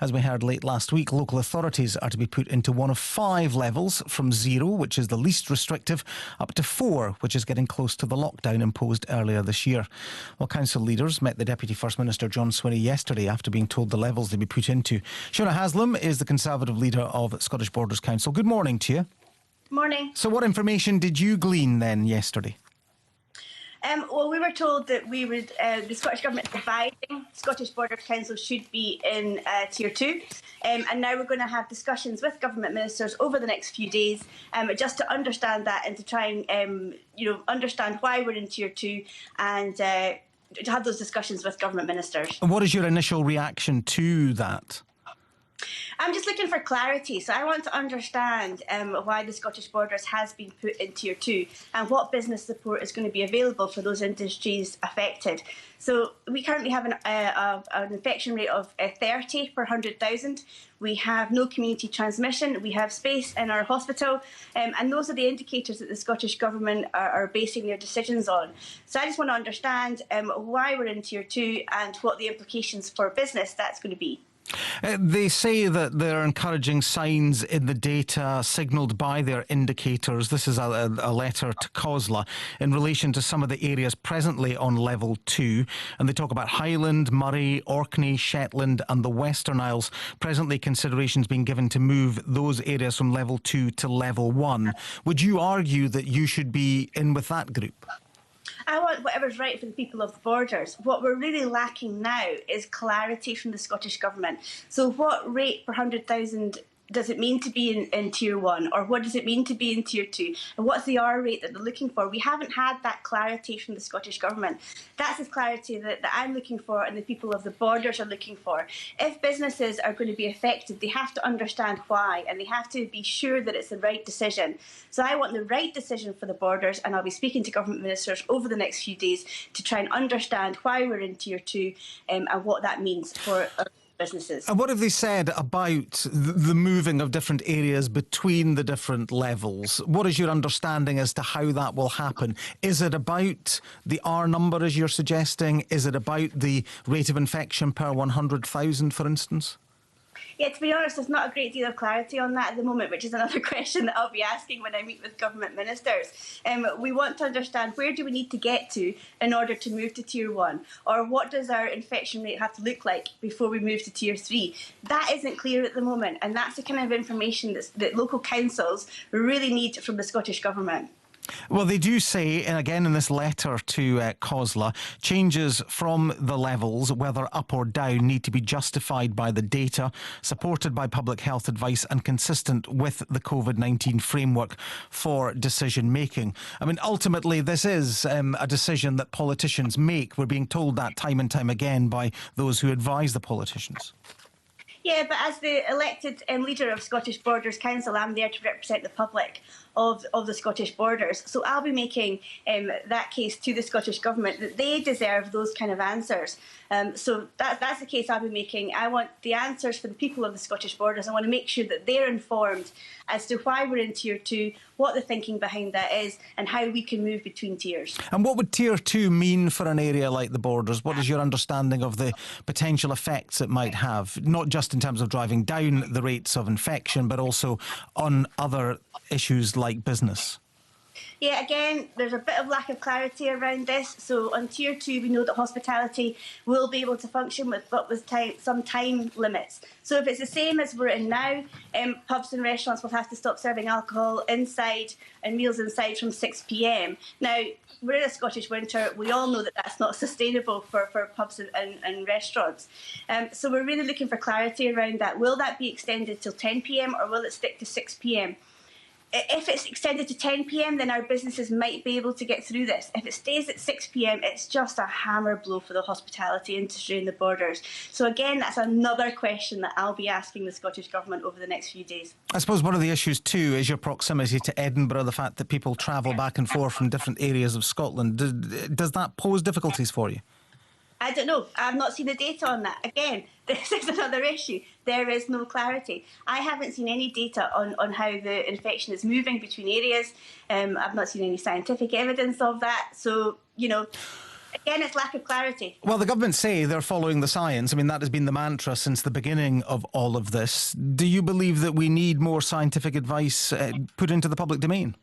As we heard late last week, local authorities are to be put into one of 5 levels, from 0, which is the least restrictive, up to 4, which is getting close to the lockdown imposed earlier this year. Well, council leaders met the Deputy First Minister John Swinney yesterday after being told the levels they'd be put into. Shona Haslam is the Conservative leader of Scottish Borders Council. Good morning to you. Morning. So what information did you glean then yesterday? Well, we were told that the Scottish Government is advising Scottish Borders Council should be in Tier 2. And now we're going to have discussions with government ministers over the next few days just to understand that and to try and understand why we're in Tier 2 and to have those discussions with government ministers. And what is your initial reaction to that? I'm just looking for clarity. So I want to understand why the Scottish Borders has been put in Tier 2 and what business support is going to be available for those industries affected. So we currently have an infection rate of 30 per 100,000. We have no community transmission. We have space in our hospital. And those are the indicators that the Scottish Government are basing their decisions on. So I just want to understand why we're in Tier 2 and what the implications for business that's going to be. They say that there are encouraging signs in the data signalled by their indicators. This is a letter to councillor in relation to some of the areas presently on level 2. And they talk about Highland, Moray, Orkney, Shetland and the Western Isles. Presently considerations being given to move those areas from level 2 to level 1. Would you argue that you should be in with that group? I want whatever's right for the people of the borders. What we're really lacking now is clarity from the Scottish Government. So what rate per 100,000 does it mean to be in Tier 1, or what does it mean to be in Tier 2, and what's the R rate that they're looking for? We haven't had that clarity from the Scottish Government. That's the clarity that I'm looking for and the people of the borders are looking for. If businesses are going to be affected, they have to understand why, and they have to be sure that it's the right decision. So I want the right decision for the borders, and I'll be speaking to government ministers over the next few days to try and understand why we're in Tier 2 and what that means for businesses. And what have they said about the moving of different areas between the different levels? What is your understanding as to how that will happen? Is it about the R number, as you're suggesting? Is it about the rate of infection per 100,000, for instance? Yeah, to be honest, there's not a great deal of clarity on that at the moment, which is another question that I'll be asking when I meet with government ministers. We want to understand, where do we need to get to in order to move to Tier 1? Or what does our infection rate have to look like before we move to Tier 3? That isn't clear at the moment, and that's the kind of information that local councils really need from the Scottish Government. Well, they do say, and again in this letter to COSLA, changes from the levels, whether up or down, need to be justified by the data, supported by public health advice and consistent with the COVID-19 framework for decision making. I mean, ultimately, this is a decision that politicians make. We're being told that time and time again by those who advise the politicians. Yeah, but as the elected leader of Scottish Borders Council, I'm there to represent the public of the Scottish Borders. So I'll be making that case to the Scottish Government that they deserve those kind of answers. So that's the case I'll be making. I want the answers for the people of the Scottish Borders. I want to make sure that they're informed as to why we're in Tier 2, what the thinking behind that is, and how we can move between tiers. And what would Tier 2 mean for an area like the Borders? What is your understanding of the potential effects it might have, not just in terms of driving down the rates of infection, but also on other issues like business? Yeah, again, there's a bit of lack of clarity around this. So on Tier 2, we know that hospitality will be able to function with some time limits. So if it's the same as we're in now, pubs and restaurants will have to stop serving alcohol inside and meals inside from 6 p.m. Now, we're in a Scottish winter. We all know that that's not sustainable for pubs and restaurants. So we're really looking for clarity around that. Will that be extended till 10 p.m. or will it stick to 6 p.m? If it's extended to 10 p.m, then our businesses might be able to get through this. If it stays at 6 p.m, it's just a hammer blow for the hospitality industry in the Borders. So again, that's another question that I'll be asking the Scottish Government over the next few days. I suppose one of the issues too is your proximity to Edinburgh, the fact that people travel back and forth from different areas of Scotland. Does that pose difficulties for you? I don't know. I've not seen the data on that. Again, this is another issue. There is no clarity. I haven't seen any data on how the infection is moving between areas. I've not seen any scientific evidence of that. So, you know, Again, it's lack of clarity. Well, the government say they're following the science. I mean, that has been the mantra since the beginning of all of this. Do you believe that we need more scientific advice put into the public domain?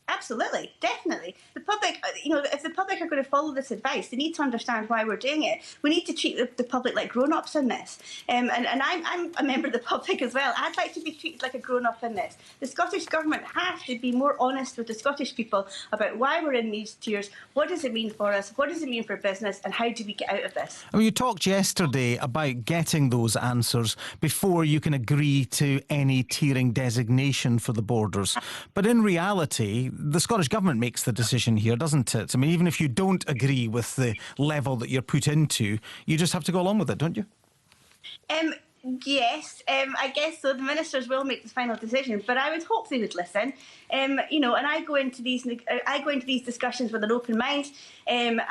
Absolutely, definitely. The public, if the public are going to follow this advice, they need to understand why we're doing it. We need to treat the public like grown-ups in this. And I'm a member of the public as well. I'd like to be treated like a grown-up in this. The Scottish Government has to be more honest with the Scottish people about why we're in these tiers, what does it mean for us, what does it mean for business, and how do we get out of this? I mean, you talked yesterday about getting those answers before you can agree to any tiering designation for the borders. But in reality, the Scottish Government makes the decision here, doesn't it? I mean, even if you don't agree with the level that you're put into, you just have to go along with it, don't you? Yes, I guess so. The ministers will make the final decision, but I would hope they would listen. And I go into these discussions with an open mind and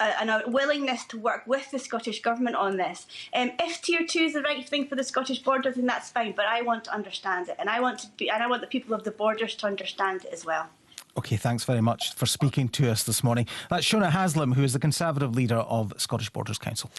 a willingness to work with the Scottish Government on this. If Tier 2 is the right thing for the Scottish borders, then that's fine. But I want to understand it, and I want the people of the borders to understand it as well. OK, thanks very much for speaking to us this morning. That's Shona Haslam, who is the Conservative leader of Scottish Borders Council.